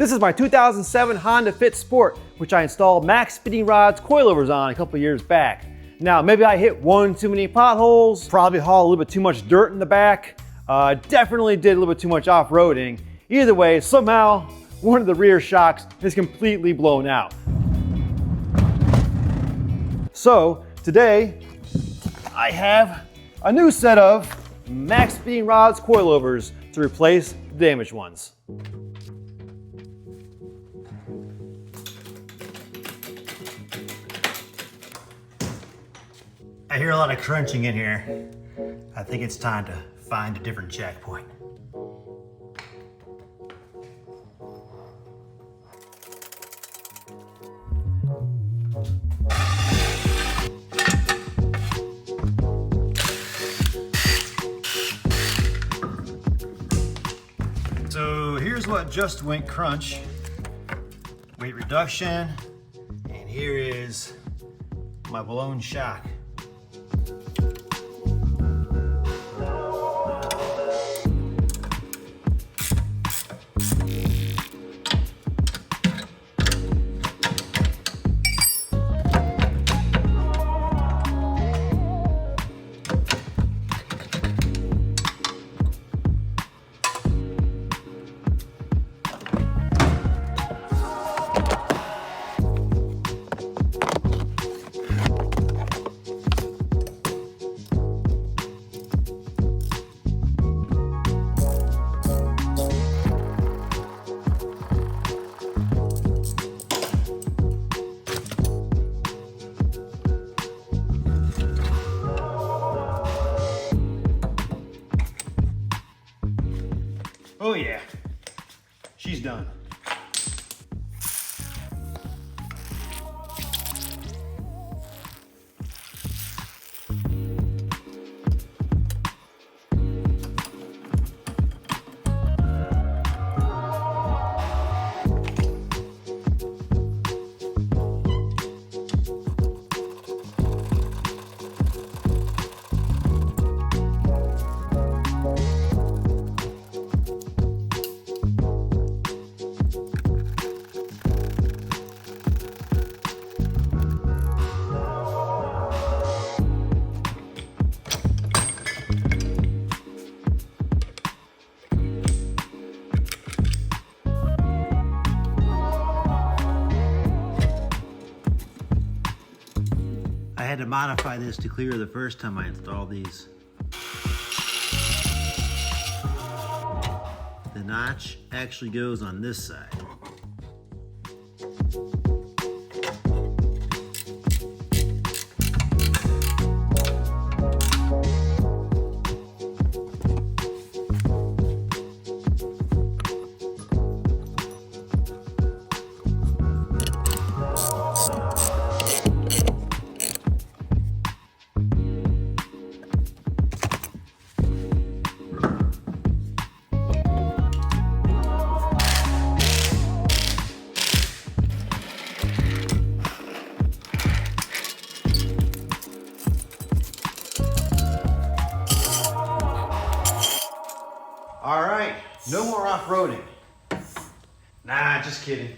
This is my 2007 Honda Fit Sport, which I installed Maxpeedingrods coilovers on a couple years back. Now, maybe I hit one too many potholes, probably hauled a little bit too much dirt in the back, definitely did a little bit too much off-roading. Either way, somehow, one of the rear shocks is completely blown out. So, today, I have a new set of Maxpeedingrods coilovers to replace the damaged ones. I hear a lot of crunching in here. I think it's time to find a different jack point. So here's what just went crunch. Weight reduction, and here is my blown shock. Oh yeah, she's done. I had to modify this to clear the first time I installed these. The notch actually goes on this side. All right, no more off-roading. Nah, just kidding.